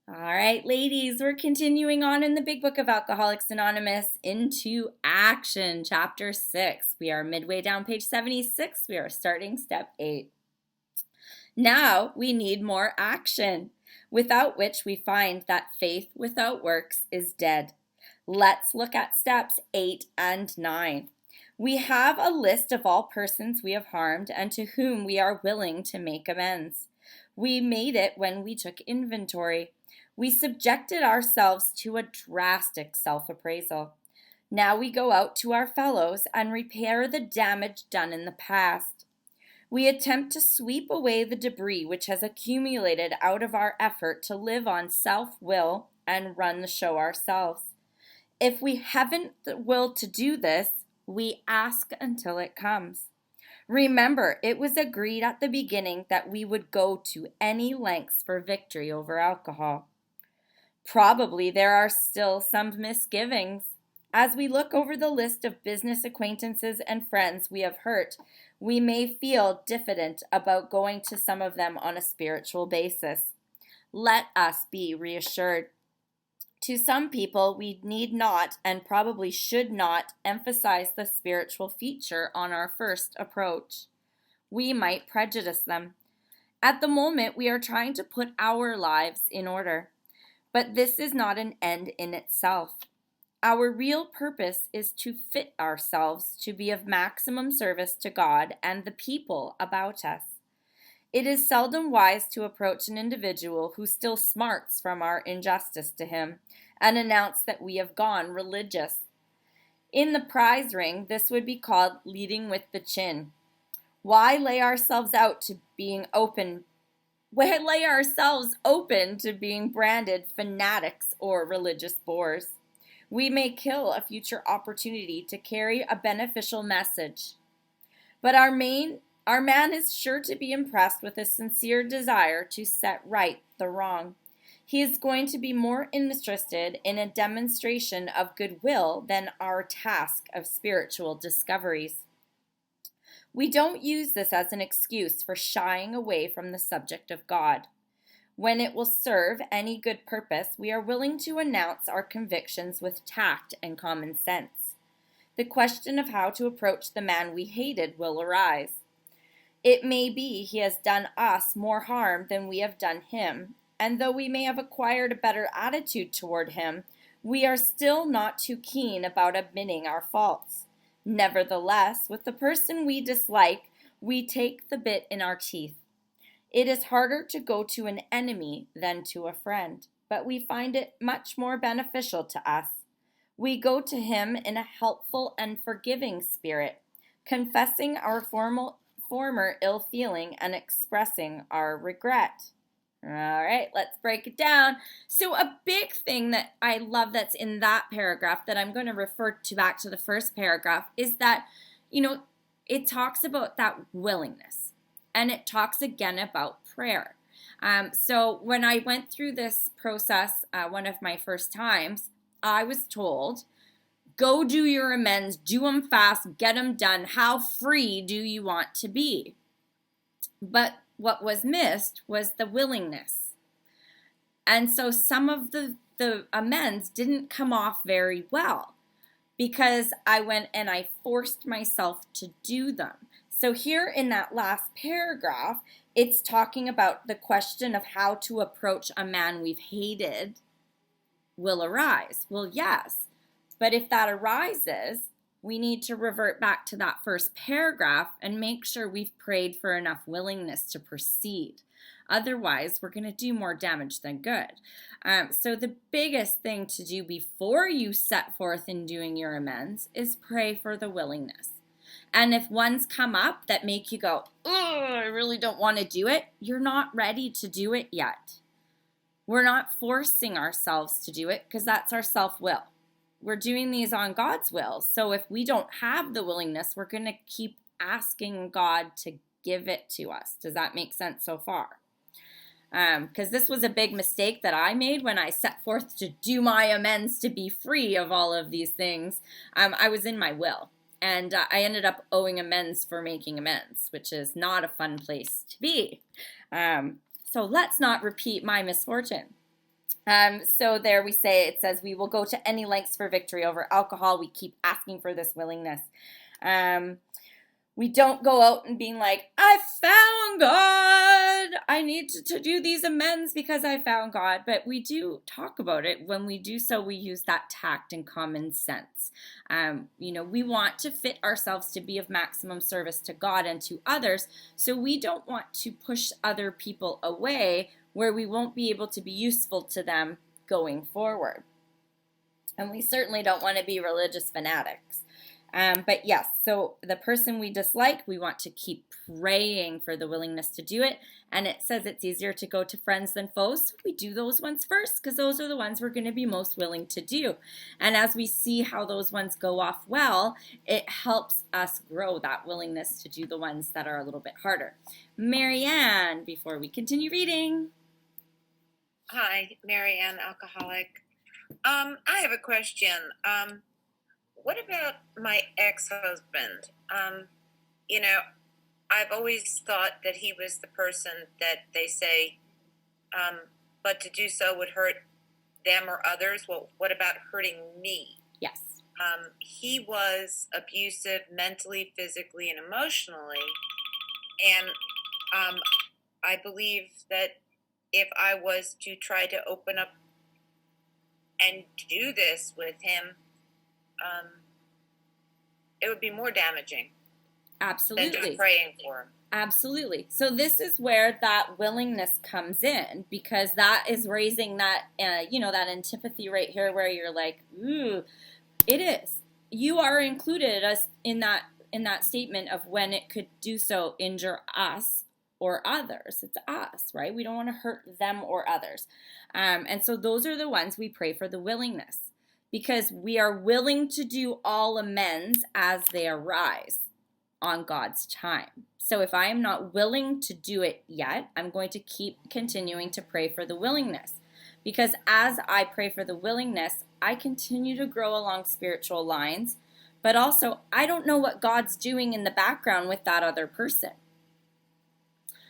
All right, ladies, we're continuing on in the Big Book of Alcoholics Anonymous into action, chapter 6. We are midway down page 76. We are starting step 8. Now we need more action, without which we find that faith without works is dead. Let's look at steps 8 and 9. We have a list of all persons we have harmed and to whom we are willing to make amends. We made it when we took inventory. We subjected ourselves to a drastic self-appraisal. Now we go out to our fellows and repair the damage done in the past. We attempt to sweep away the debris which has accumulated out of our effort to live on self-will and run the show ourselves. If we haven't the will to do this, we ask until it comes. Remember, it was agreed at the beginning that we would go to any lengths for victory over alcohol. Probably there are still some misgivings. As we look over the list of business acquaintances and friends we have hurt, we may feel diffident about going to some of them on a spiritual basis. Let us be reassured. To some people, we need not and probably should not emphasize the spiritual feature on our first approach. We might prejudice them. At the moment, we are trying to put our lives in order. But this is not an end in itself. Our real purpose is to fit ourselves to be of maximum service to God and the people about us. It is seldom wise to approach an individual who still smarts from our injustice to him and announce that we have gone religious. In the prize ring, this would be called leading with the chin. Why lay ourselves open to being branded fanatics or religious bores? We may kill a future opportunity to carry a beneficial message. But our man is sure to be impressed with a sincere desire to set right the wrong. He is going to be more interested in a demonstration of goodwill than our task of spiritual discoveries. We don't use this as an excuse for shying away from the subject of God. When it will serve any good purpose, we are willing to announce our convictions with tact and common sense. The question of how to approach the man we hated will arise. It may be he has done us more harm than we have done him, and though we may have acquired a better attitude toward him, we are still not too keen about admitting our faults. Nevertheless, with the person we dislike, we take the bit in our teeth. It is harder to go to an enemy than to a friend, but we find it much more beneficial to us. We go to him in a helpful and forgiving spirit, confessing our former ill feeling and expressing our regret. All right, let's break it down. So a big thing that I love that's in that paragraph that I'm going to refer to back to the first paragraph is that, it talks about that willingness. And it talks again about prayer. So when I went through this process, one of my first times, I was told, go do your amends, do them fast, get them done. How free do you want to be? But what was missed was the willingness. And so some of the amends didn't come off very well because I went and I forced myself to do them. So here in that last paragraph, it's talking about the question of how to approach a man we've hated will arise. Well, yes, but if that arises, we need to revert back to that first paragraph and make sure we've prayed for enough willingness to proceed. Otherwise, we're going to do more damage than good. So the biggest thing to do before you set forth in doing your amends is pray for the willingness. And if ones come up that make you go, oh, I really don't want to do it, you're not ready to do it yet. We're not forcing ourselves to do it because that's our self-will. We're doing these on God's will. So if we don't have the willingness, we're going to keep asking God to give it to us. Does that make sense so far? Because this was a big mistake that I made when I set forth to do my amends to be free of all of these things. I was in my will. And I ended up owing amends for making amends, which is not a fun place to be. So let's not repeat my misfortune. So there we say, it says, we will go to any lengths for victory over alcohol. We keep asking for this willingness. We don't go out and being like, I found God. I need to do these amends because I found God. But we do talk about it. When we do so, we use that tact and common sense. We want to fit ourselves to be of maximum service to God and to others. So we don't want to push other people away where we won't be able to be useful to them going forward. And we certainly don't want to be religious fanatics. But yes, so the person we dislike, we want to keep praying for the willingness to do it. And it says it's easier to go to friends than foes. So we do those ones first because those are the ones we're going to be most willing to do. And as we see how those ones go off well, it helps us grow that willingness to do the ones that are a little bit harder. Marianne, before we continue reading. Hi, Marianne, alcoholic. I have a question. What about my ex-husband? I've always thought that he was the person that they say, but to do so would hurt them or others. Well, what about hurting me? Yes. He was abusive mentally, physically, and emotionally. And I believe that if I was to try to open up and do this with him, it would be more damaging. Absolutely. Than just praying for him. Absolutely. So this is where that willingness comes in, because that is raising that, that antipathy right here where you're like, ooh, it is. You are included as in that statement of when it could do so injure us or others. It's us, right? We don't want to hurt them or others. And so those are the ones we pray for the willingness, because we are willing to do all amends as they arise on God's time. So if I am not willing to do it yet, I'm going to keep continuing to pray for the willingness, because as I pray for the willingness, I continue to grow along spiritual lines, but also I don't know what God's doing in the background with that other person.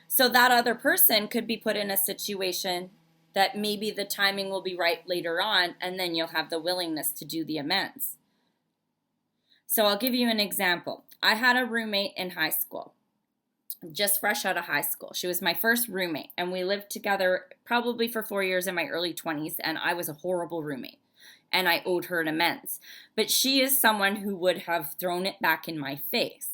So that other person could be put in a situation that maybe the timing will be right later on, and then you'll have the willingness to do the amends. So I'll give you an example. I had a roommate in high school, just fresh out of high school. She was my first roommate, and we lived together probably for 4 years in my early 20s, and I was a horrible roommate, and I owed her an amends. But she is someone who would have thrown it back in my face.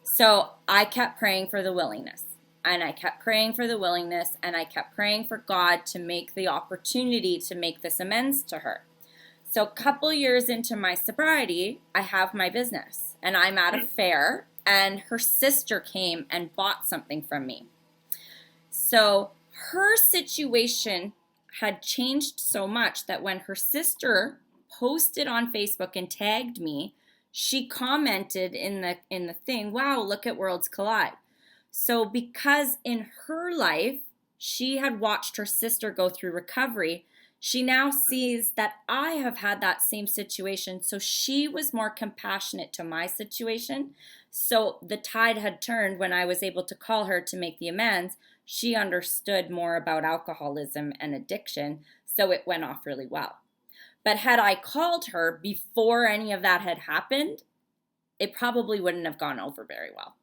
So I kept praying for the willingness. And I kept praying for the willingness, and I kept praying for God to make the opportunity to make this amends to her. So a couple years into my sobriety, I have my business, and I'm at a fair, and her sister came and bought something from me. So her situation had changed so much that when her sister posted on Facebook and tagged me, she commented in the thing, "Wow, look at Worlds Collide." So because in her life, she had watched her sister go through recovery, she now sees that I have had that same situation. So she was more compassionate to my situation. So the tide had turned when I was able to call her to make the amends. She understood more about alcoholism and addiction, so it went off really well. But had I called her before any of that had happened, it probably wouldn't have gone over very well.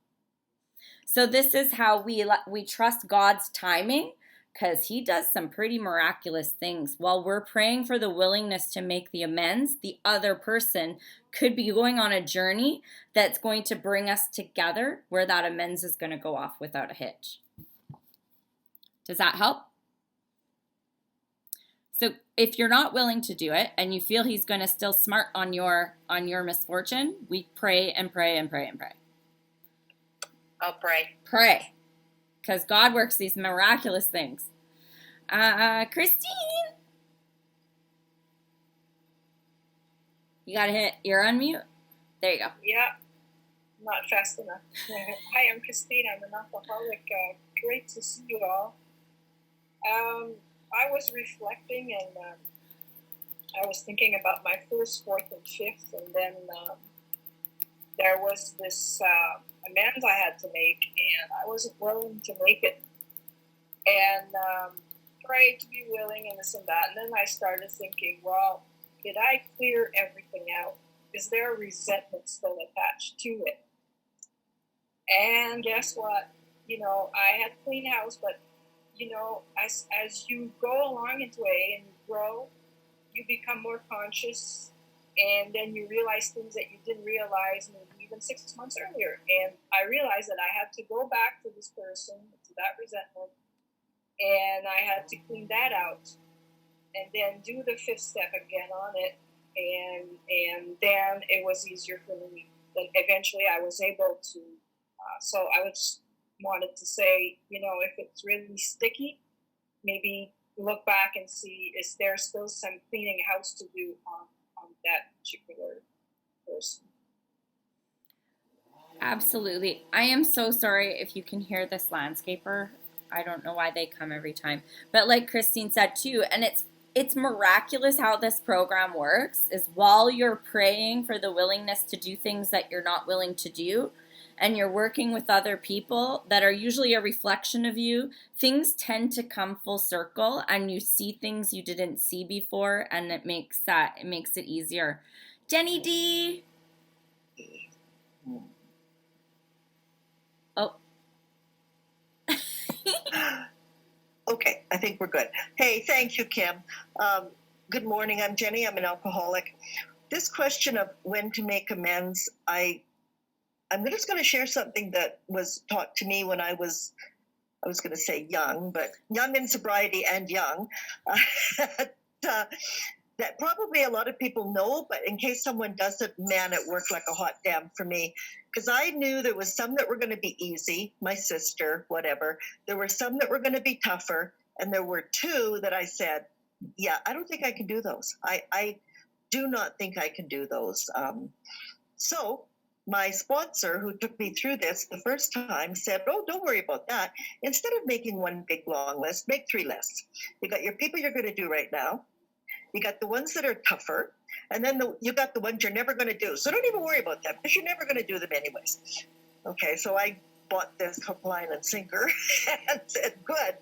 So this is how we trust God's timing, because he does some pretty miraculous things. While we're praying for the willingness to make the amends, the other person could be going on a journey that's going to bring us together where that amends is going to go off without a hitch. Does that help? So if you're not willing to do it and you feel he's going to still smart on your misfortune, we pray and pray and pray and pray. I'll pray. Pray. Because God works these miraculous things. Christine. You got to hit, you're on mute. There you go. Yeah, not fast enough. Hi, I'm Christine. I'm an alcoholic. Great to see you all. I was reflecting, and I was thinking about my first, fourth, and fifth, and then there was this amends I had to make, and I wasn't willing to make it. And pray to be willing and this and that. And then I started thinking, well, did I clear everything out? Is there a resentment still attached to it? And guess what? I had a clean house, but as you go along into AA and you grow, you become more conscious, and then you realize things that you didn't realize maybe even 6 months earlier. And I realized that I had to go back to this person, to that resentment, and I had to clean that out, and then do the fifth step again on it, and then it was easier for me. Then eventually I was able to. So I just wanted to say, if it's really sticky, maybe look back and see, is there still some cleaning house to do on that particular person? Absolutely. I am so sorry if you can hear this landscaper. I don't know why they come every time. But like Christine said too, and it's miraculous how this program works, is while you're praying for the willingness to do things that you're not willing to do, and you're working with other people that are usually a reflection of you, things tend to come full circle, and you see things you didn't see before, and it makes it easier. Jenny D. Oh. Okay, I think we're good. Hey, thank you, Kim. Good morning. I'm Jenny. I'm an alcoholic. This question of when to make amends, I'm just going to share something that was taught to me when I was going to say young, but young in sobriety and young. That probably a lot of people know, but in case someone doesn't, man, it worked like a hot damn for me. Because I knew there was some that were going to be easy, my sister, whatever. There were some that were going to be tougher. And there were two that I said, yeah, I don't think I can do those. I do not think I can do those. So my sponsor, who took me through this the first time, said, oh, don't worry about that. Instead of making one big long list, make 3 lists. You got your people you're going to do right now. You got the ones that are tougher, and then you got the ones you're never going to do. So don't even worry about them, because you're never going to do them anyways. Okay, so I bought this hook, line, and sinker and said, good.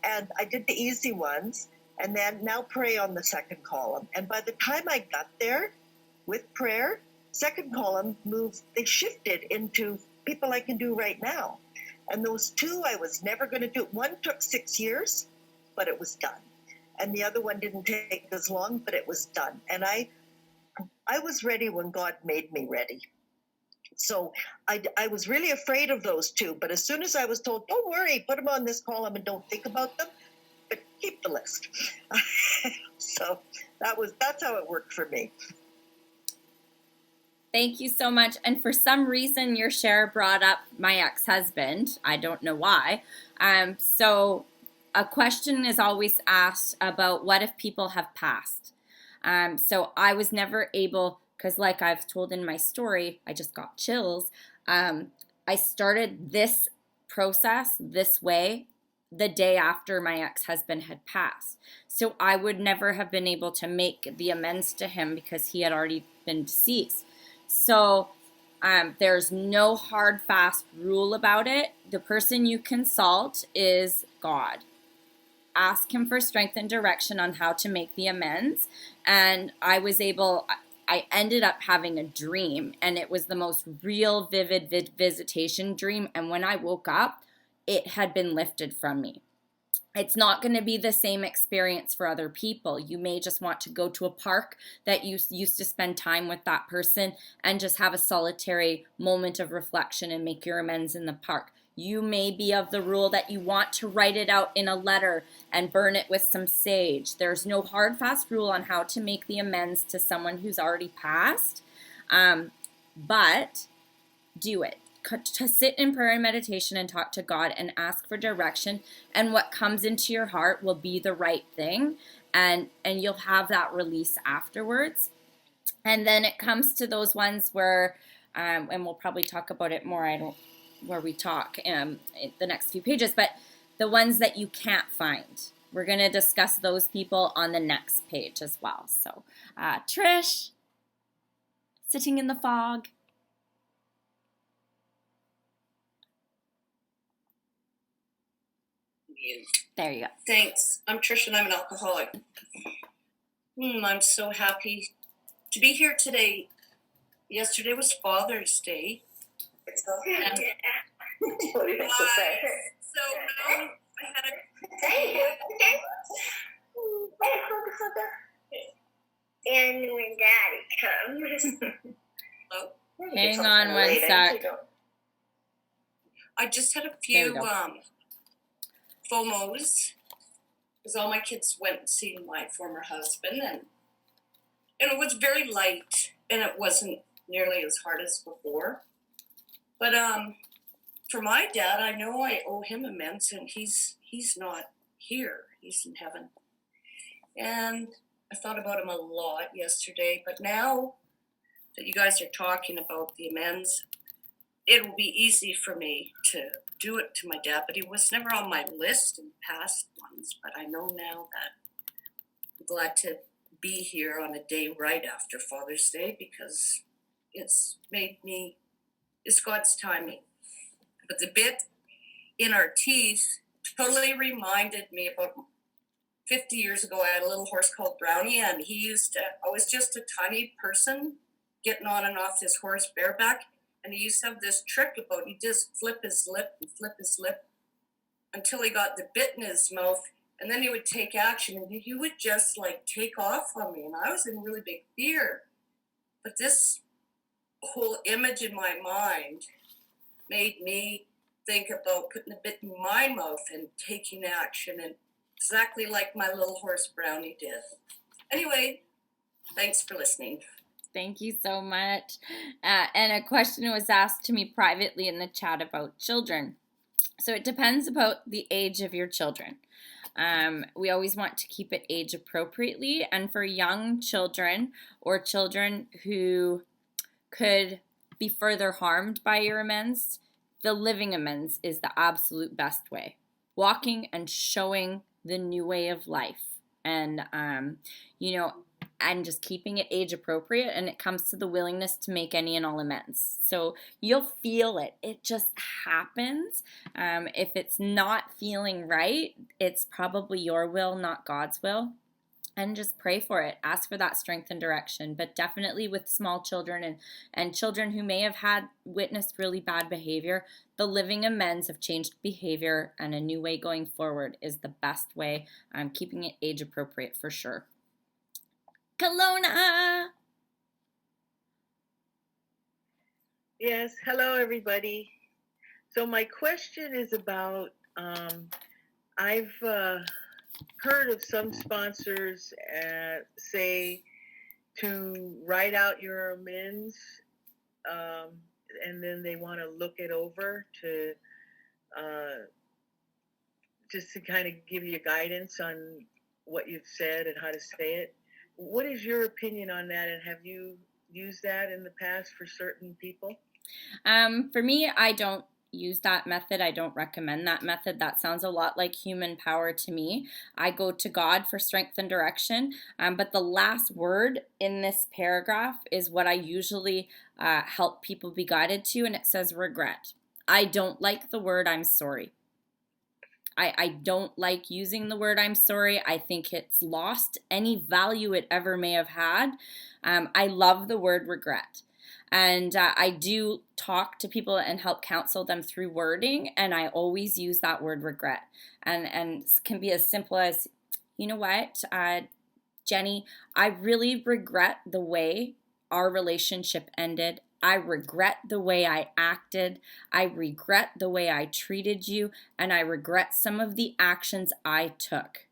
And I did the easy ones, and then now pray on the second column. And by the time I got there with prayer, second column they shifted into people I can do right now. And those 2 I was never going to do. One took 6 years, but it was done. And the other one didn't take as long, but it was done. And I was ready when God made me ready. So I was really afraid of those 2. But as soon as I was told, don't worry, put them on this column and don't think about them, but keep the list. So that's how it worked for me. Thank you so much. And for some reason, your share brought up my ex-husband. I don't know why. So a question is always asked about what if people have passed. So I was never able, because like I've told in my story, I just got chills. I started this process this way the day after my ex-husband had passed. So I would never have been able to make the amends to him because he had already been deceased. So there's no hard, fast rule about it. The person you consult is God. Ask him for strength and direction on how to make the amends. And I ended up having a dream, and it was the most real, vivid visitation dream. And when I woke up, it had been lifted from me. It's not going to be the same experience for other people. You may just want to go to a park that you used to spend time with that person and just have a solitary moment of reflection and make your amends in the park. You may be of the rule that you want to write it out in a letter and burn it with some sage. There's no hard, fast rule on how to make the amends to someone who's already passed, but do it. To sit in prayer and meditation and talk to God and ask for direction, and what comes into your heart will be the right thing, and you'll have that release afterwards. And then it comes to those ones where and we'll probably talk about it more where we talk in the next few pages, but the ones that you can't find, we're going to discuss those people on the next page as well. So Trish, sitting in the fog. There you go. Thanks. I'm Trish and I'm an alcoholic. I'm so happy to be here today. Yesterday was Father's Day. It's okay. And What do you think to say? so now I had And when Daddy comes. Hello? Hang on one sec. I just had a There few we go. FOMOs because all my kids went and seen my former husband, and it was very light and it wasn't nearly as hard as before. But for my dad, I know I owe him amends, and he's not here. He's in heaven. And I thought about him a lot yesterday, but now that you guys are talking about the amends, it will be easy for me to do it to my dad, but he was never on my list in past ones. But I know now that I'm glad to be here on a day right after Father's Day because it's God's timing. But the bit in our teeth totally reminded me about 50 years ago. I had a little horse called Brownie, and I was just a tiny person getting on and off this horse bareback. And he used to have this trick about he just flip his lip until he got the bit in his mouth, and then he would take action, and he would just like take off on me, and I was in really big fear. But this whole image in my mind made me think about putting the bit in my mouth and taking action, and exactly like my little horse Brownie did. Anyway, thanks for listening. Thank you so much. And a question was asked to me privately in the chat about children. So it depends about the age of your children. We always want to keep it age appropriately. And for young children or children who could be further harmed by your amends, the living amends is the absolute best way. Walking and showing the new way of life. And, and just keeping it age appropriate, and it comes to the willingness to make any and all amends. So you'll feel it. It just happens. If it's not feeling right, it's probably your will, not God's will. And just pray for it. Ask for that strength and direction. But definitely with small children and children who may have witnessed really bad behavior, the living amends of changed behavior and a new way going forward is the best way. Keeping it age appropriate for sure. Kelowna! Yes, hello everybody. So my question is about, I've heard of some sponsors say to write out your amends, and then they want to look it over to just to kind of give you guidance on what you've said and how to say it. What is your opinion on that, and have you used that in the past for certain people? For me, I don't use that method. I don't recommend that method. That sounds a lot like human power to me. I go to God for strength and direction. But the last word in this paragraph is what I usually help people be guided to, and it says regret. I don't like the word I'm sorry. I don't like using the word I'm sorry. I think it's lost any value it ever may have had. I love the word regret. And I do talk to people and help counsel them through wording, and I always use that word regret. And it can be as simple as, you know what, Jenny, I really regret the way our relationship ended. I regret the way I acted. I regret the way I treated you, and I regret some of the actions I took.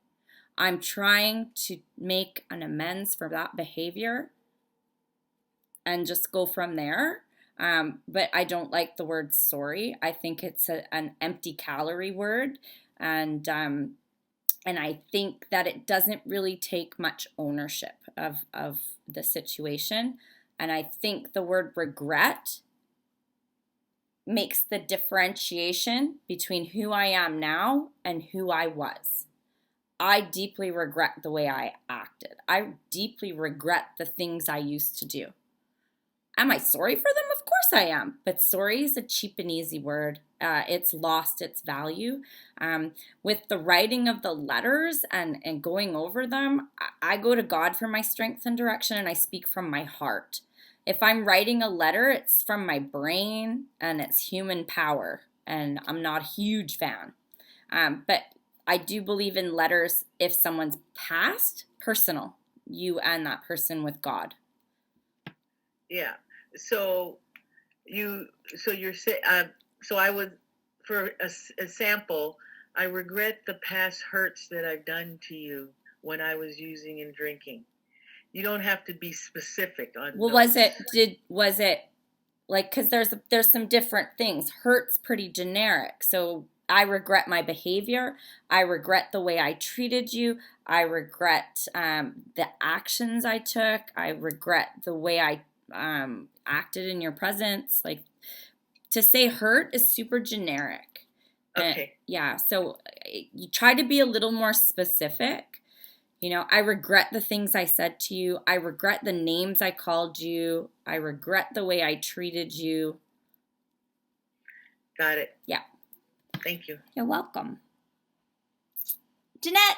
I'm trying to make an amends for that behavior and just go from there. But I don't like the word sorry. I think it's an empty calorie word, and I think that it doesn't really take much ownership of the situation. And I think the word regret makes the differentiation between who I am now and who I was. I deeply regret the way I acted. I deeply regret the things I used to do. Am I sorry for them? Of course I am. But sorry is a cheap and easy word. It's lost its value. With the writing of the letters and going over them, I go to God for my strength and direction, and I speak from my heart. If I'm writing a letter, it's from my brain and it's human power, and I'm not a huge fan. But I do believe in letters if someone's passed, personal, you and that person with God. Yeah. So you're saying, so I would, for a sample, I regret the past hurts that I've done to you when I was using and drinking. You don't have to be specific on Well, those. was it like, because there's some different things. Hurt's pretty generic. So I regret my behavior. I regret the way I treated you. I regret the actions I took. I regret the way I acted in your presence. Like, to say hurt is super generic. Okay. Yeah, so you try to be a little more specific. You know, I regret the things I said to you. I regret the names I called you. I regret the way I treated you. Got it. Yeah. Thank you. You're welcome. Jeanette.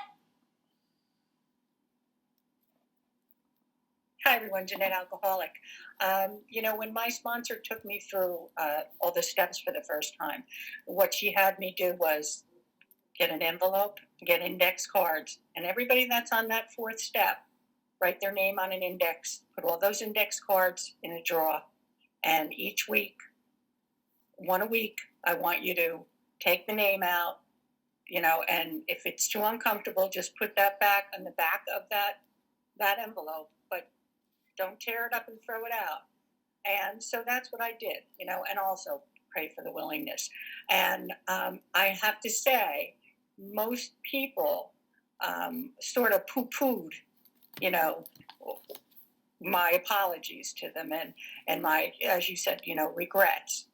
Hi, everyone. Jeanette, alcoholic. When my sponsor took me through all the steps for the first time, what she had me do was get an envelope, get index cards, and everybody that's on that fourth step, write their name on an index, put all those index cards in a drawer, and each week, one a week, I want you to take the name out, and if it's too uncomfortable, just put that back on the back of that envelope, but don't tear it up and throw it out. And so that's what I did, and also pray for the willingness. And I have to say, most people sort of poo-pooed, my apologies to them and my, as you said, regrets.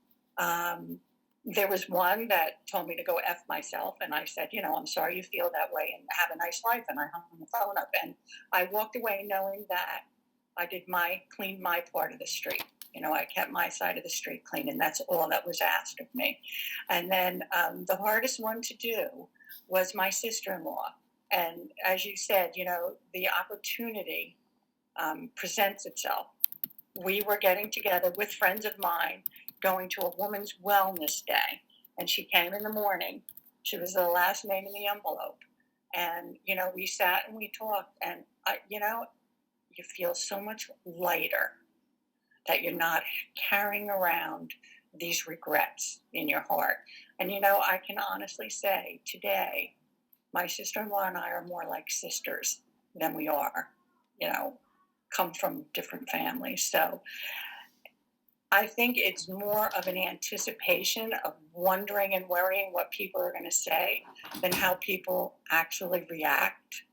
There was one that told me to go F myself, and I said, I'm sorry you feel that way and have a nice life, and I hung the phone up, and I walked away knowing that I cleaned my part of the street. I kept my side of the street clean, and that's all that was asked of me. And then the hardest one to do was my sister-in-law. And as you said, the opportunity presents itself. We were getting together with friends of mine, going to a woman's wellness day. And she came in the morning. She was the last name in the envelope. And, we sat and we talked. And, you feel so much lighter that you're not carrying around these regrets in your heart. And, I can honestly say today, my sister-in-law and I are more like sisters than we are, come from different families. So I think it's more of an anticipation of wondering and worrying what people are going to say than how people actually react.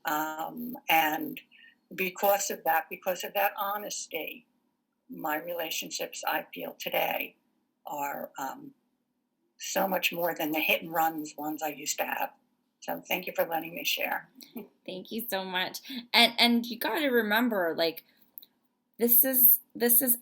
And because of that honesty, my relationships, I feel today, are so much more than the hit and runs ones I used to have. So thank you for letting me share. Thank you so much. And you got to remember, like, this is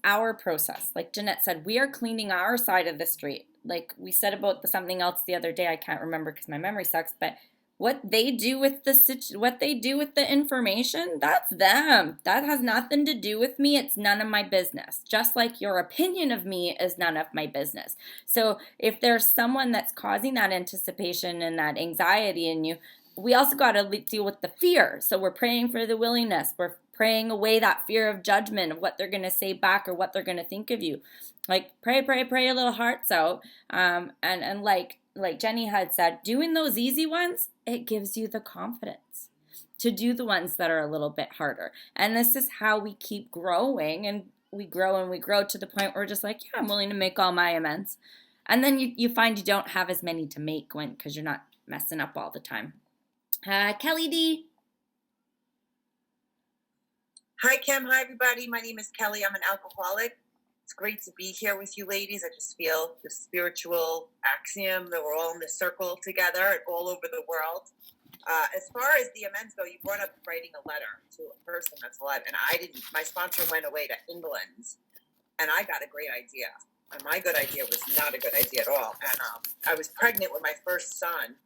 our process. Like Jeanette said, we are cleaning our side of the street. Like we said about something else the other day, I can't remember because my memory sucks, but what they do with the information, that's them. That has nothing to do with me. It's none of my business. Just like your opinion of me is none of my business. So if there's someone that's causing that anticipation and that anxiety in you, we also got to deal with the fear. So we're praying for the willingness. We're praying away that fear of judgment of what they're going to say back or what they're going to think of you. Like pray your little hearts out. And like Jenny had said, doing those easy ones, it gives you the confidence to do the ones that are a little bit harder. And this is how we keep growing, and we grow to the point where we're just like, yeah, I'm willing to make all my amends. And then you find you don't have as many to make because you're not messing up all the time. Kelly D. Hi, Kim. Hi, everybody. My name is Kelly. I'm an alcoholic. It's great to be here with you ladies. I just feel the spiritual axiom that we're all in this circle together all over the world. As far as the amends go, you brought up writing a letter to a person that's alive. And my sponsor went away to England and I got a great idea. And my good idea was not a good idea at all. And I was pregnant with my first son.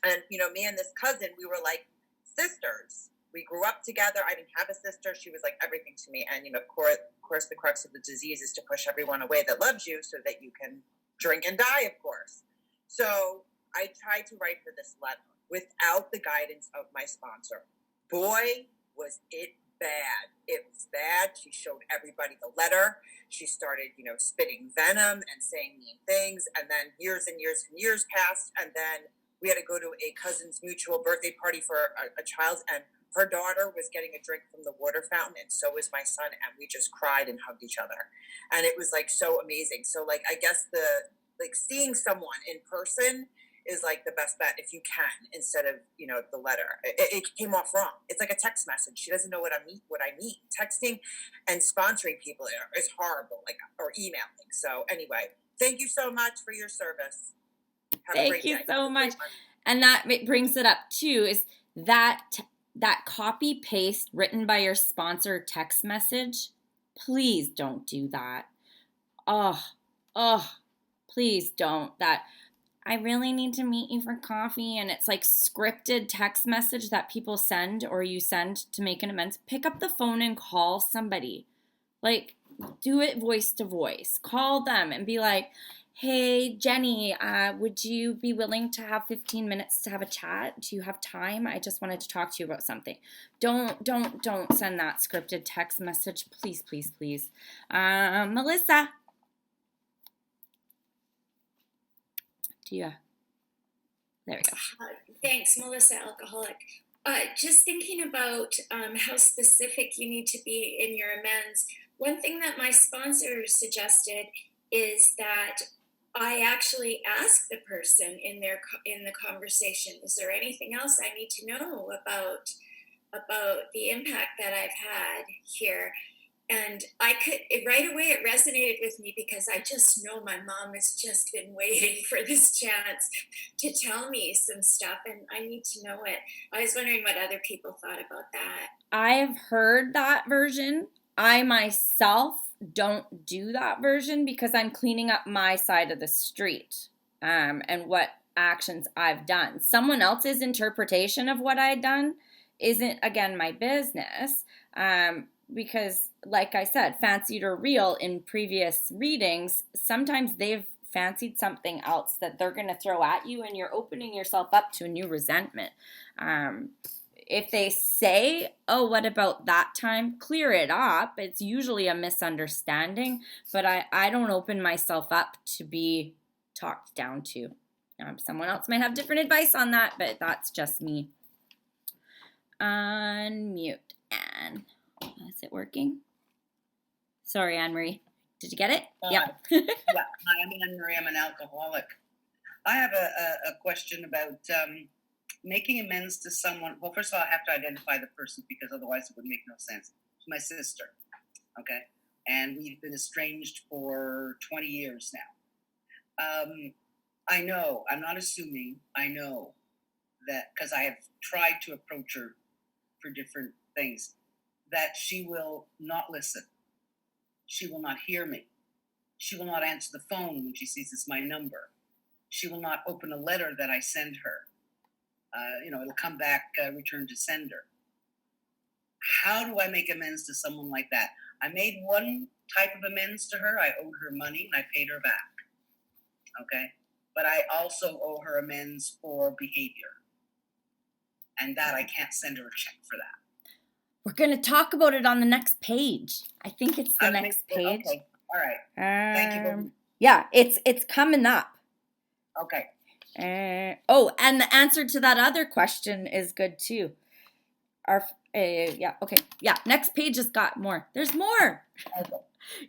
And, you know, me and this cousin, we were like sisters. We grew up together. I didn't have a sister. She was like everything to me. And, you know, of course, the crux of the disease is to push everyone away that loves you so that you can drink and die, of course. So I tried to write her this letter without the guidance of my sponsor. Boy, was it bad. It was bad. She showed everybody the letter. She started, you know, spitting venom and saying mean things. And then years and years and years passed. And then we had to go to a cousin's mutual birthday party for a child. And her daughter was getting a drink from the water fountain, and so was my son. And we just cried and hugged each other. And it was like so amazing. So like, I guess seeing someone in person is like the best bet if you can, instead of, you know, the letter. It came off wrong. It's like a text message. She doesn't know what I mean. Texting and sponsoring people is horrible, like, or emailing. So anyway, thank you so much for your service. Have a Thank great you day. so much. And that brings it up too, is that copy paste written by your sponsor text message. Please don't do that. Please don't. That I really need to meet you for coffee, and it's like scripted text message that people send or you send to make an amends. Pick up the phone and call somebody. Like, do it voice to voice. Call them and be like, hey, Jenny, would you be willing to have 15 minutes to have a chat? Do you have time? I just wanted to talk to you about something. Don't send that scripted text message. Please, please, please. Melissa. There we go. Thanks, Melissa, alcoholic. Just thinking about how specific you need to be in your amends. One thing that my sponsor suggested is that I actually ask the person in the conversation, is there anything else I need to know about the impact that I've had here? And right away it resonated with me, because I just know my mom has just been waiting for this chance to tell me some stuff, and I need to know it. I was wondering what other people thought about that. I've heard that version. I myself don't do that version because I'm cleaning up my side of the street, and what actions I've done. Someone else's interpretation of what I'd done isn't, again, my business. Because, like I said, fancied or real in previous readings, sometimes they've fancied something else that they're going to throw at you, and you're opening yourself up to a new resentment. If they say, oh, what about that time? Clear it up. It's usually a misunderstanding, but I don't open myself up to be talked down to. Someone else might have different advice on that, but that's just me. Unmute Anne. Is it working? Sorry, Anne-Marie. Did you get it? Yeah. Yeah. Hi, I'm Anne-Marie. I'm an alcoholic. I have a question about making amends to someone. Well, first of all, I have to identify the person, because otherwise it would make no sense. It's my sister, okay? And we've been estranged for 20 years now. I know, I'm not assuming, I know that, because I have tried to approach her for different things, that she will not listen. She will not hear me. She will not answer the phone when she sees it's my number. She will not open a letter that I send her. It'll come back, return to sender. How do I make amends to someone like that? I made one type of amends to her. I owed her money, and I paid her back. Okay? But I also owe her amends for behavior. And that I can't send her a check for that. We're going to talk about it on the next page. I think it's the next page. Okay. All right. Thank you. Yeah, it's coming up. Okay. And the answer to that other question is good too. Next page has got more. There's more. Okay.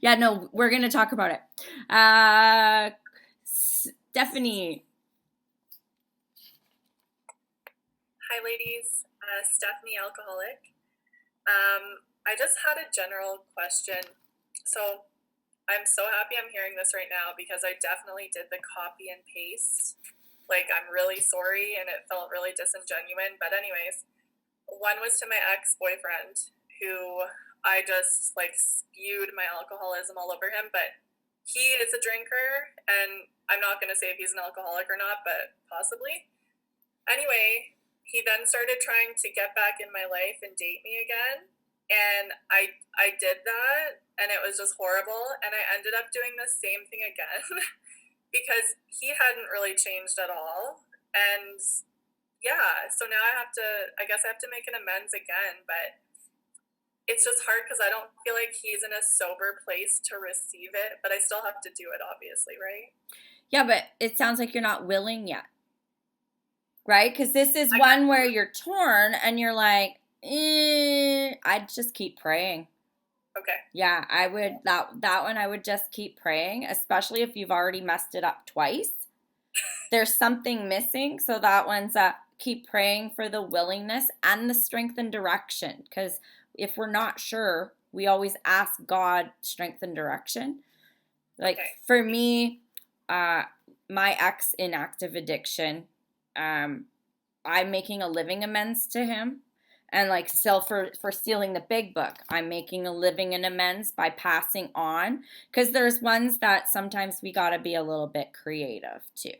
Yeah, no, we're going to talk about it. Stephanie. Hi, ladies. Stephanie, alcoholic. I just had a general question. So I'm so happy I'm hearing this right now, because I definitely did the copy and paste. Like, I'm really sorry, and it felt really disingenuous. But anyways, one was to my ex-boyfriend, who I just like spewed my alcoholism all over him. But he is a drinker, and I'm not going to say if he's an alcoholic or not, but possibly. Anyway, he then started trying to get back in my life and date me again. And I did that, and it was just horrible. And I ended up doing the same thing again because he hadn't really changed at all. And yeah, so now I guess I have to make an amends again. But it's just hard because I don't feel like he's in a sober place to receive it. But I still have to do it, obviously, right? Yeah, but it sounds like you're not willing yet. Right? Because this is one where you're torn and you're like, I'd just keep praying. Okay. Yeah, I would that one I would just keep praying, especially if you've already messed it up twice. There's something missing, so that one's keep praying for the willingness and the strength and direction, because if we're not sure, we always ask God strength and direction. Like for me, my ex in active addiction, I'm making a living amends to him. And like still for stealing the big book, I'm making a living and amends by passing on. Because there's ones that sometimes we got to be a little bit creative too.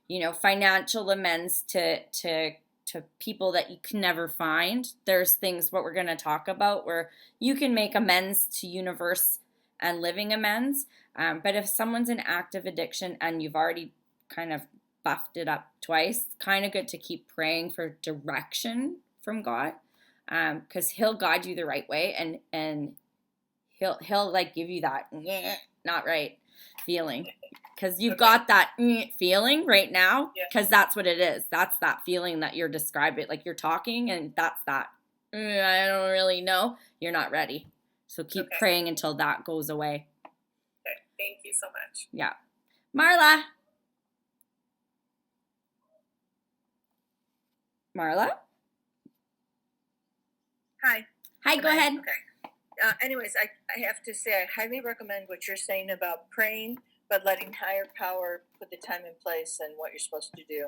You know, financial amends to people that you can never find. There's things what we're going to talk about where you can make amends to universe and living amends. But if someone's in active addiction and you've already kind of buffed it up twice, kind of good to keep praying for direction from God. Because he'll guide you the right way, and he'll like give you that not right feeling, because you've got that feeling right now, because that's what it is. That's that feeling that you're describing, like you're talking, and that's that. I don't really know. You're not ready, so keep praying until that goes away. Okay, thank you so much. Yeah, Marla. Hi, go ahead. Okay. Anyways, I have to say I highly recommend what you're saying about praying, but letting higher power put the time in place and what you're supposed to do.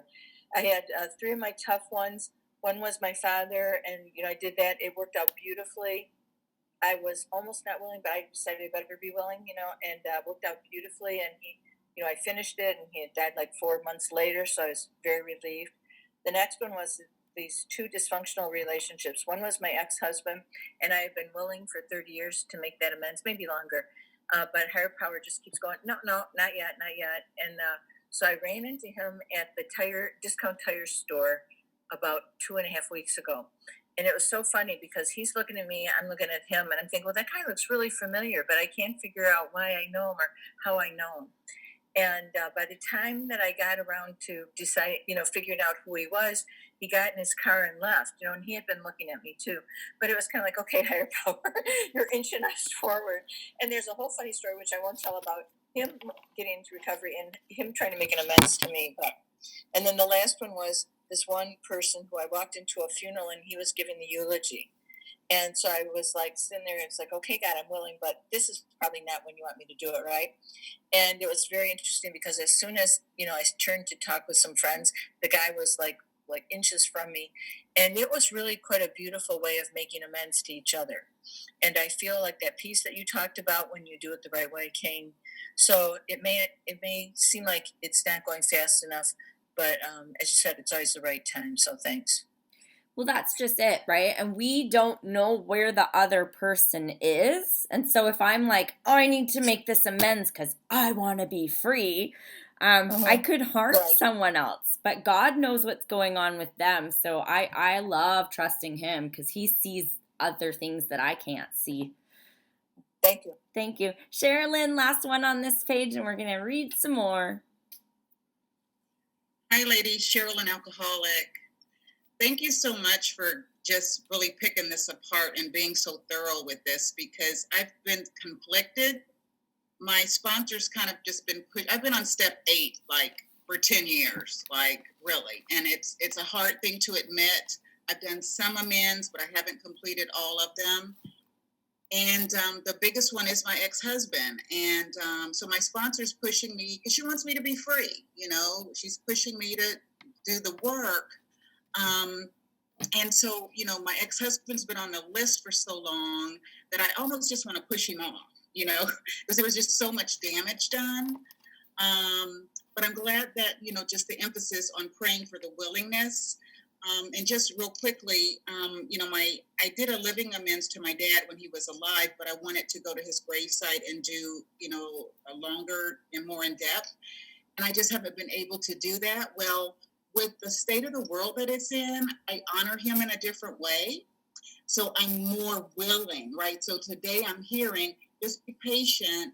I had 3 of my tough ones. One was my father, and I did that. It worked out beautifully. I was almost not willing, but I decided I better be willing, and worked out beautifully. And he, I finished it, and he had died like 4 months later, so I was very relieved. The next one was these 2 dysfunctional relationships. One was my ex-husband, and I have been willing for 30 years to make that amends, maybe longer. But higher power just keeps going, no, not yet. And so I ran into him at the discount tire store about 2.5 weeks ago. And it was so funny because he's looking at me, I'm looking at him, and I'm thinking, well, that guy looks really familiar, but I can't figure out why I know him or how I know him. And by the time that I got around to decide, figuring out who he was, he got in his car and left, and he had been looking at me too. But it was kind of like, okay, higher power, you're inching us forward. And there's a whole funny story, which I won't tell, about him getting into recovery and him trying to make an amends to me. And then the last one was this one person who I walked into a funeral and he was giving the eulogy. And so I was like sitting there, and it's like, okay, God, I'm willing, but this is probably not when you want me to do it, right? And it was very interesting because as soon as, I turned to talk with some friends, the guy was like inches from me. And it was really quite a beautiful way of making amends to each other. And I feel like that piece that you talked about when you do it the right way came. So it may seem like it's not going fast enough, but as you said, it's always the right time. So thanks. Well, that's just it, right? And we don't know where the other person is. And so if I'm like, oh, I need to make this amends because I want to be free, I could harm someone else. But God knows what's going on with them. So I love trusting him because he sees other things that I can't see. Thank you. Thank you. Sherilyn, last one on this page, and we're going to read some more. Hi, ladies. Sherilyn, alcoholic. Thank you so much for just really picking this apart and being so thorough with this, because I've been conflicted. My sponsor's kind of just been I've been on step 8, for 10 years, really. And it's a hard thing to admit. I've done some amends, but I haven't completed all of them. And the biggest one is my ex-husband. And so my sponsor's pushing me because she wants me to be free. She's pushing me to do the work. And so, my ex-husband's been on the list for so long that I almost just want to push him off, because there was just so much damage done. But I'm glad that, just the emphasis on praying for the willingness. And just real quickly, I did a living amends to my dad when he was alive, but I wanted to go to his gravesite and do, a longer and more in depth. And I just haven't been able to do that. Well, with the state of the world that it's in, I honor him in a different way. So I'm more willing, right? So today I'm hearing, just be patient.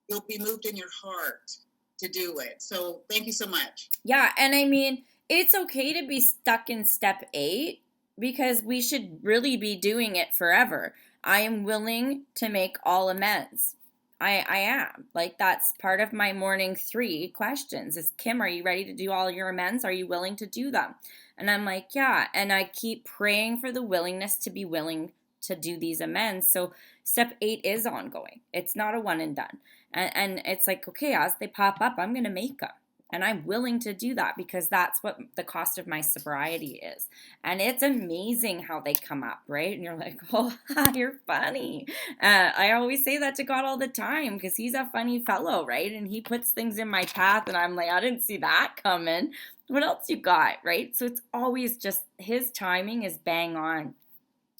You'll be moved in your heart to do it. So thank you so much. Yeah, and I mean, it's okay to be stuck in step 8 because we should really be doing it forever. I am willing to make all amends. I am. Like, that's part of my morning 3 questions is, Kim, are you ready to do all your amends? Are you willing to do them? And I'm like, yeah. And I keep praying for the willingness to be willing to do these amends. So step 8 is ongoing. It's not a one and done. And it's like, okay, as they pop up, I'm going to make them. And I'm willing to do that because that's what the cost of my sobriety is. And it's amazing how they come up, right? And you're like, oh, you're funny. I always say that to God all the time because he's a funny fellow, right? And he puts things in my path and I'm like, I didn't see that coming. What else you got, right? So it's always just his timing is bang on.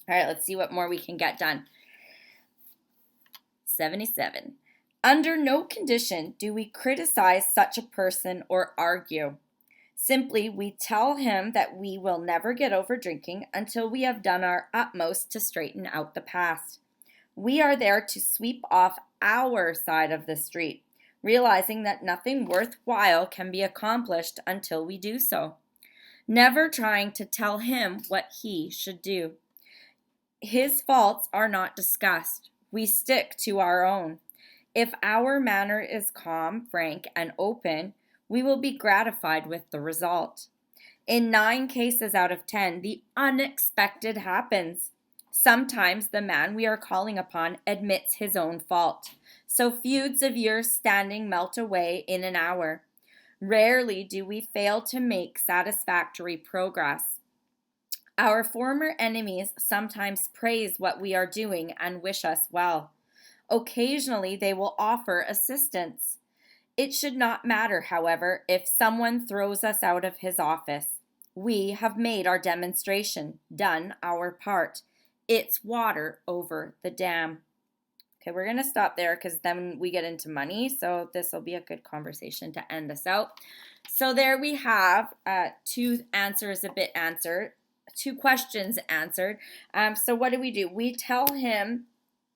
All right, let's see what more we can get done. 77. Under no condition do we criticize such a person or argue. Simply, we tell him that we will never get over drinking until we have done our utmost to straighten out the past. We are there to sweep off our side of the street, realizing that nothing worthwhile can be accomplished until we do so. Never trying to tell him what he should do. His faults are not discussed. We stick to our own. If our manner is calm, frank, and open, we will be gratified with the result. In 9 cases out of 10, the unexpected happens. Sometimes the man we are calling upon admits his own fault. So feuds of years standing melt away in an hour. Rarely do we fail to make satisfactory progress. Our former enemies sometimes praise what we are doing and wish us well. Occasionally, they will offer assistance. It should not matter, however, if someone throws us out of his office. We have made our demonstration, done our part. It's water over the dam. Okay, we're going to stop there because then we get into money. So this will be a good conversation to end us out. So there we have 2 answers a bit answered, 2 questions answered. So what do? We tell him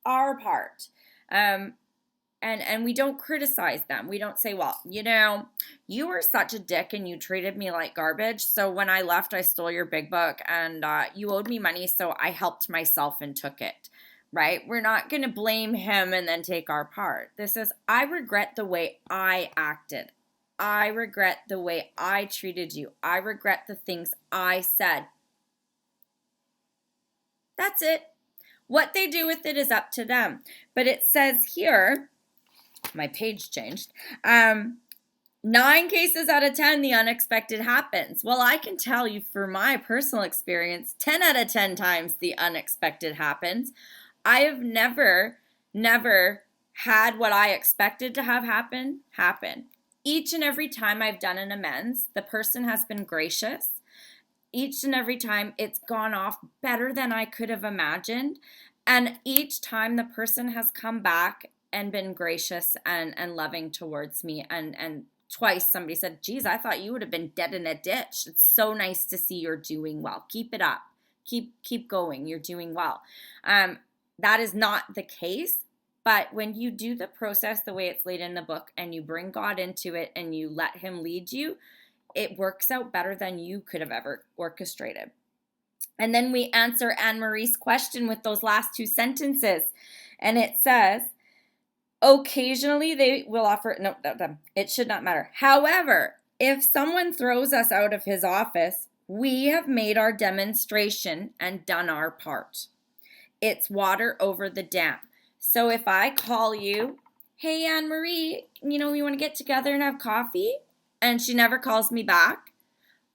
our part. And we don't criticize them. We don't say, well, you were such a dick and you treated me like garbage. So when I left, I stole your big book and you owed me money. So I helped myself and took it, right? We're not going to blame him and then take our part. This is, I regret the way I acted. I regret the way I treated you. I regret the things I said. That's it. What they do with it is up to them. But it says here, my page changed, 9 cases out of 10, the unexpected happens. Well, I can tell you from my personal experience, 10 out of 10 times the unexpected happens. I have never had what I expected to have happen. Each and every time I've done an amends, the person has been gracious. Each and every time it's gone off better than I could have imagined. And each time the person has come back and been gracious and loving towards me. And twice somebody said, geez, I thought you would have been dead in a ditch. It's so nice to see you're doing well. Keep it up. Keep going. You're doing well. That is not the case. But when you do the process the way it's laid in the book and you bring God into it and you let him lead you, it works out better than you could have ever orchestrated. And then we answer Anne-Marie's question with those last 2 sentences. And it says, occasionally they will offer, no, it should not matter. However, if someone throws us out of his office, we have made our demonstration and done our part. It's water over the dam. So if I call you, hey, Anne-Marie, we want to get together and have coffee, and she never calls me back,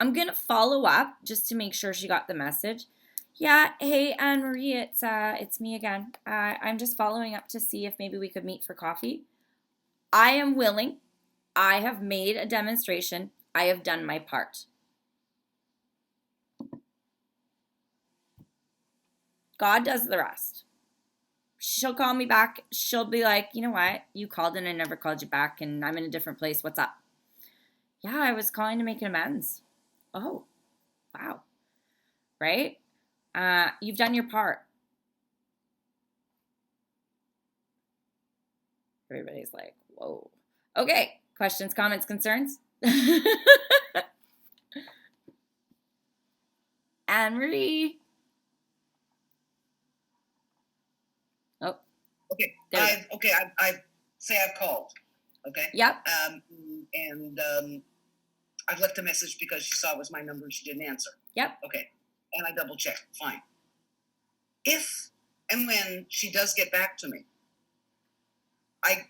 I'm going to follow up just to make sure she got the message. Yeah, hey, Anne Marie, it's me again. I'm just following up to see if maybe we could meet for coffee. I am willing. I have made a demonstration. I have done my part. God does the rest. She'll call me back. She'll be like, you know what? You called and I never called you back and I'm in a different place. What's up? Yeah, I was calling to make an amends. Oh, wow. Right? You've done your part. Everybody's like, whoa. Okay. Questions, comments, concerns? Anne-Marie. Oh. Okay. There we I say I've called. Okay. Yep. And I've left a message because she saw it was my number and she didn't answer. Yep. Okay. And I double checked. Fine. If and when she does get back to me,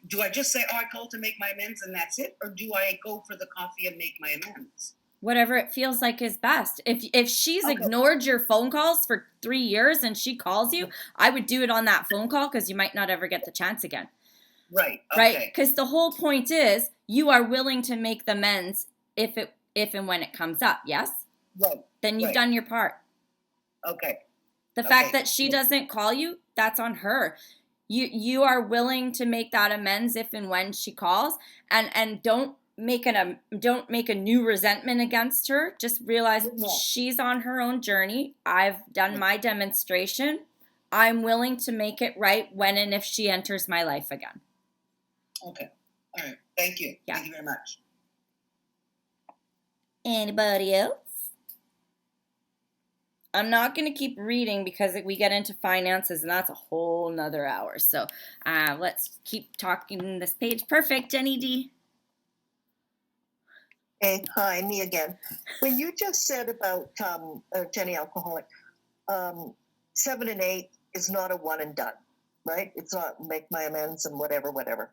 do I just say, oh, I called to make my amends and that's it? Or do I go for the coffee and make my amends? Whatever it feels like is best. If she's Okay. ignored your phone calls for 3 years and she calls you, I would do it on that phone call because you might not ever get the chance again. Right. Okay. Right? Because the whole point is you are willing to make the amends if and when it comes up. Yes? Right. Then you've Right. done your part. Okay. The fact Okay. that she doesn't call you, that's on her. You are willing to make that amends if and when she calls, and don't make a new resentment against her. Just realize Yeah. she's on her own journey. I've done my demonstration. I'm willing to make it right when and if she enters my life again. Okay. All right. Thank you. Yeah. Thank you very much. Anybody else? I'm not going to keep reading because we get into finances and that's a whole nother hour. So let's keep talking this page. Perfect, Jenny D. Hey, hi, me again. When you just said about Jenny Alcoholic, 7 and 8 is not a one and done, right? It's not make my amends and whatever.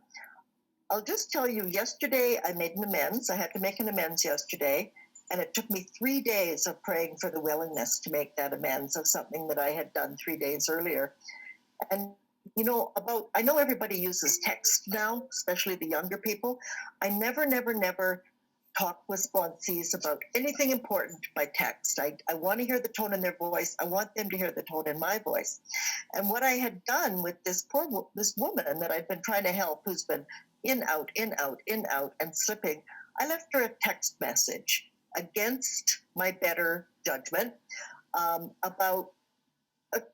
I'll just tell you, yesterday I made an amends. I had to make an amends yesterday. And it took me 3 days of praying for the willingness to make that amends of something that I had done 3 days earlier. And, you know, I know everybody uses text now, especially the younger people. I never talk with sponsees about anything important by text. I want to hear the tone in their voice. I want them to hear the tone in my voice. And what I had done with this woman that I've been trying to help, who's been in, out, and slipping, I left her a text message against my better judgment about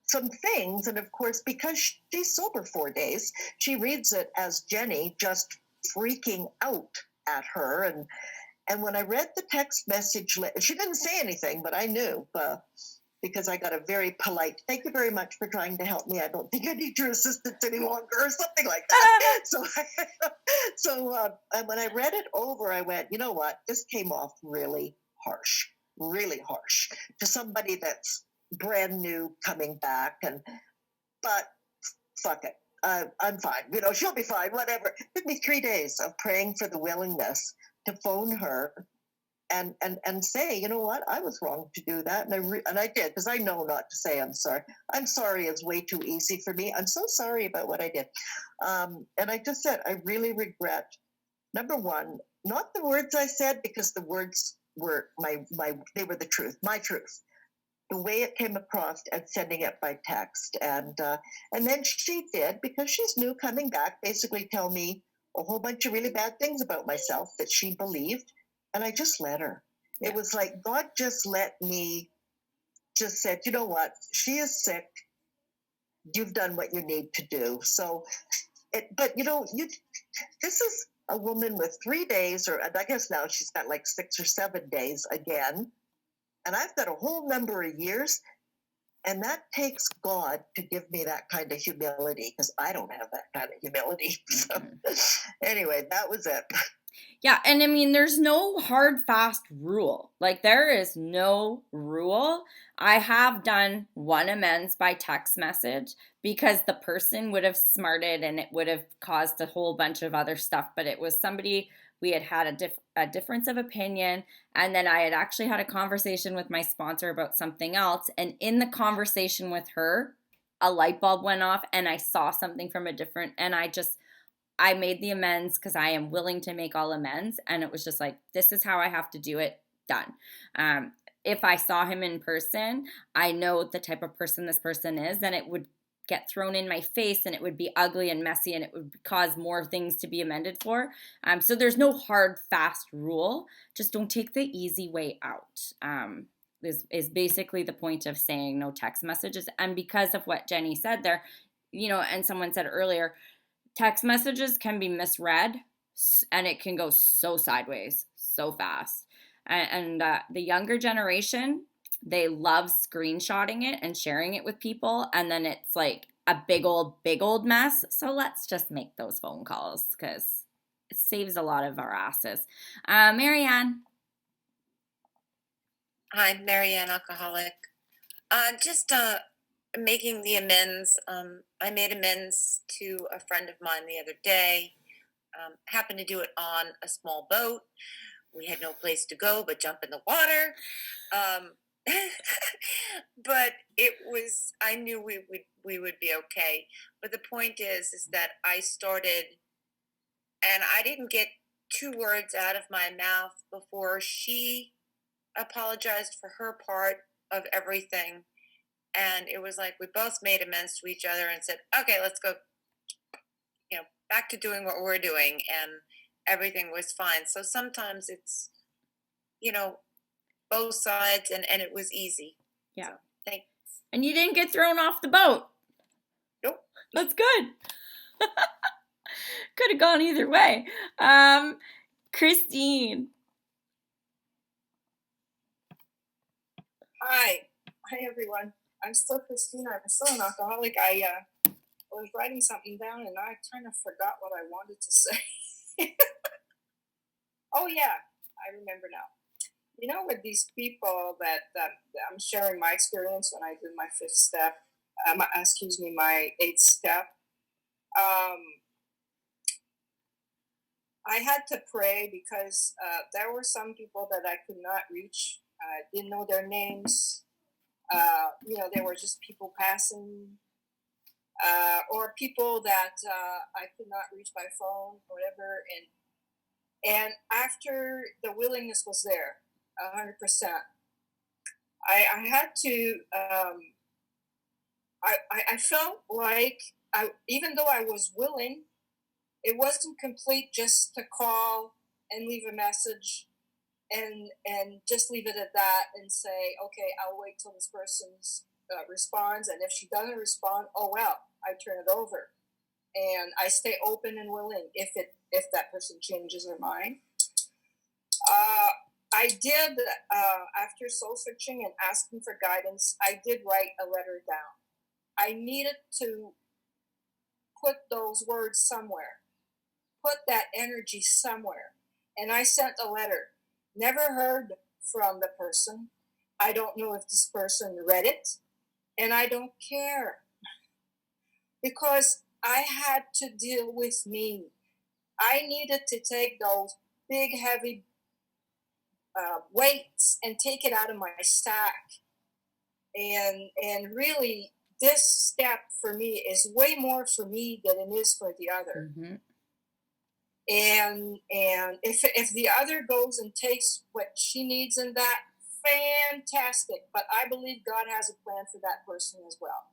some things. And of course, because she's sober 4 days, she reads it as Jenny just freaking out at her. And when I read the text message, she didn't say anything, but I knew because I got a very polite, thank you very much for trying to help me. I don't think I need your assistance any longer, or something like that. So when I read it over, I went, you know what? This came off really harsh to somebody that's brand new coming back. But fuck it. I'm fine. You know, she'll be fine, whatever. It took me 3 days of praying for the willingness to phone her and say, you know what, I was wrong to do that. And I did, because I know not to say I'm sorry. I'm sorry is way too easy for me. I'm so sorry about what I did. And I just said, I really regret, number one, not the words I said, because the words were they were the truth, my truth. The way it came across and sending it by text. And then she did, because she's new coming back, basically tell me a whole bunch of really bad things about myself that she believed. And I just let her. Yeah. It was like God just let me, just said, you know what? She is sick. You've done what you need to do. So, but you know, this is a woman with 3 days, or I guess now she's got like 6 or 7 days again. And I've got a whole number of years. And that takes God to give me that kind of humility, because I don't have that kind of humility. So anyway, that was it. Yeah, and I mean, there's no hard, fast rule. Like, there is no rule. I have done one amends by text message because the person would have smarted and it would have caused a whole bunch of other stuff. But it was somebody, We had had a difference of opinion. And then I had actually had a conversation with my sponsor about something else. And in the conversation with her, a light bulb went off and I saw something from a different, and I made the amends because I am willing to make all amends. And it was just like, this is how I have to do it. Done. If I saw him in person, I know the type of person this person is, then it would get thrown in my face and it would be ugly and messy and it would cause more things to be amended for. So there's no hard, fast rule. Just don't take the easy way out. Is basically the point of saying no text messages. And because of what Jenny said there, and someone said earlier, text messages can be misread and it can go so sideways so fast. And the younger generation, they love screenshotting it and sharing it with people. And then it's like a big old mess. So let's just make those phone calls because it saves a lot of our asses. Marianne. Hi, Marianne, alcoholic. Just making the amends. I made amends to a friend of mine the other day. Happened to do it on a small boat. We had no place to go but jump in the water. But I knew we would be okay. But the point is that I started, and I didn't get 2 words out of my mouth before she apologized for her part of everything. And it was like we both made amends to each other and said, okay, let's go, back to doing what we're doing. And everything was fine. So sometimes it's, both sides, and it was easy. Yeah. So, thanks. And you didn't get thrown off the boat. Nope. That's good. Could have gone either way. Christine. Hi, everyone. I'm still Christina. I'm still an alcoholic. I was writing something down and I kind of forgot what I wanted to say. Oh yeah, I remember now. With these people that I'm sharing my experience when I did my 5th step, my 8th step. I had to pray because there were some people that I could not reach. I didn't know their names. They were just people passing, or people that I could not reach by phone, whatever. And after the willingness was there, 100%, I had to. I felt like even though I was willing, it wasn't complete just to call and leave a message and just leave it at that and say, okay, I'll wait till this person responds, and if she doesn't respond, oh well, I turn it over, and I stay open and willing if that person changes their mind. I did after soul searching and asking for guidance, I did write a letter down. I needed to put those words somewhere, put that energy somewhere, and I sent a letter. Never heard from the person. I don't know if this person read it, and I don't care because I had to deal with me. I needed to take those big, heavy weights and take it out of my stack. And really, this step for me is way more for me than it is for the other. Mm-hmm. And if the other goes and takes what she needs in that, fantastic. But I believe God has a plan for that person as well.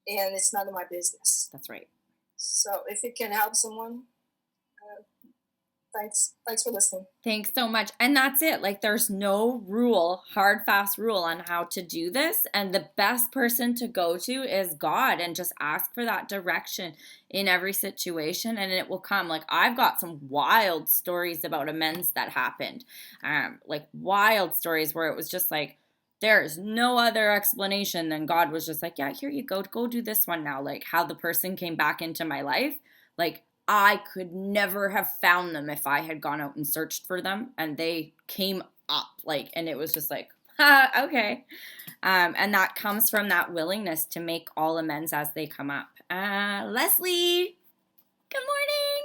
And it's none of my business. That's right. So if it can help someone, thanks for listening. Thanks so much. And that's it. Like, there's no rule, hard, fast rule on how to do this. And the best person to go to is God, and just ask for that direction in every situation and it will come. Like, I've got some wild stories about amends that happened. Like wild stories where it was just like, there's no other explanation than God was just like, yeah, here you go do this one now. Like, how the person came back into my life. Like, I could never have found them if I had gone out and searched for them, and they came up, like, and it was just like, okay. And that comes from that willingness to make all amends as they come up. Leslie, good morning.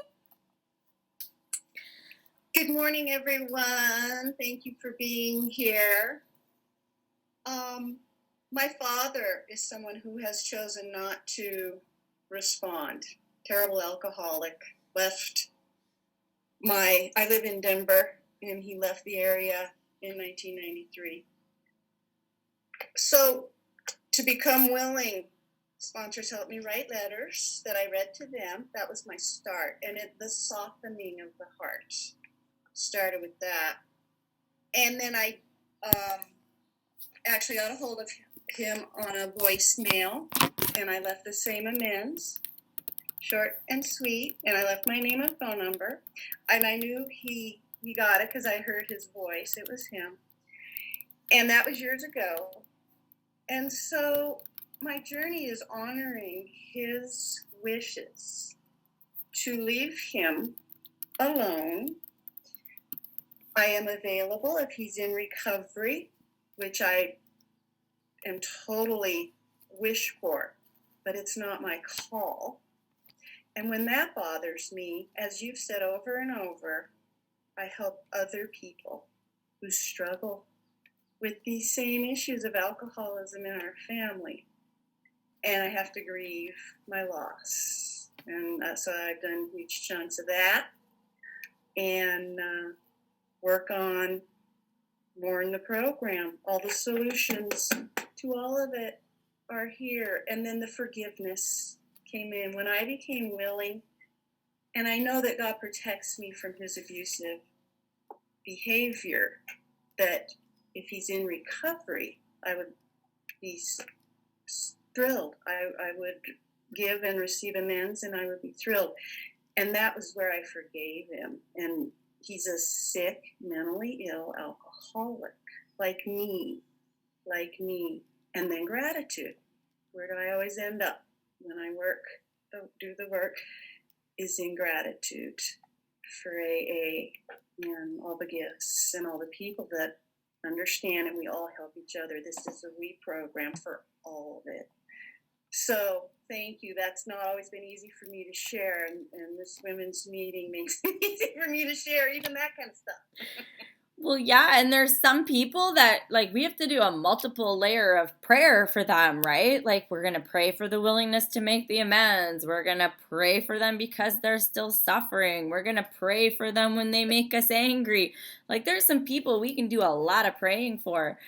Good morning, everyone. Thank you for being here. My father is someone who has chosen not to respond. Terrible alcoholic. I live in Denver, and he left the area in 1993. So to become willing, sponsors helped me write letters that I read to them. That was my start. And the softening of the heart started with that. And then I actually got a hold of him on a voicemail, and I left the same amends, short and sweet, and I left my name and phone number. And I knew he got it because I heard his voice. It was him. And that was years ago. And so my journey is honoring his wishes to leave him alone. I am available if he's in recovery, which I am totally wish for, but it's not my call. And when that bothers me, as you've said over and over, I help other people who struggle with these same issues of alcoholism in our family. And I have to grieve my loss. And so I've done huge chunks of that and work on more in the program. All the solutions to all of it are here. And then the forgiveness came in when I became willing. And I know that God protects me from his abusive behavior, that if he's in recovery, I would be thrilled. I would give and receive amends, and I would be thrilled. And that was where I forgave him. And he's a sick, mentally ill alcoholic, like me. And then gratitude. Where do I always end up when I do the work, is in gratitude for AA and all the gifts and all the people that understand, and we all help each other. This is a we program for all of it. So thank you. That's not always been easy for me to share, and this women's meeting makes it easy for me to share even that kind of stuff. Well, yeah, and there's some people that, like, we have to do a multiple layer of prayer for them, right? Like, we're going to pray for the willingness to make the amends. We're going to pray for them because they're still suffering. We're going to pray for them when they make us angry. Like, there's some people we can do a lot of praying for.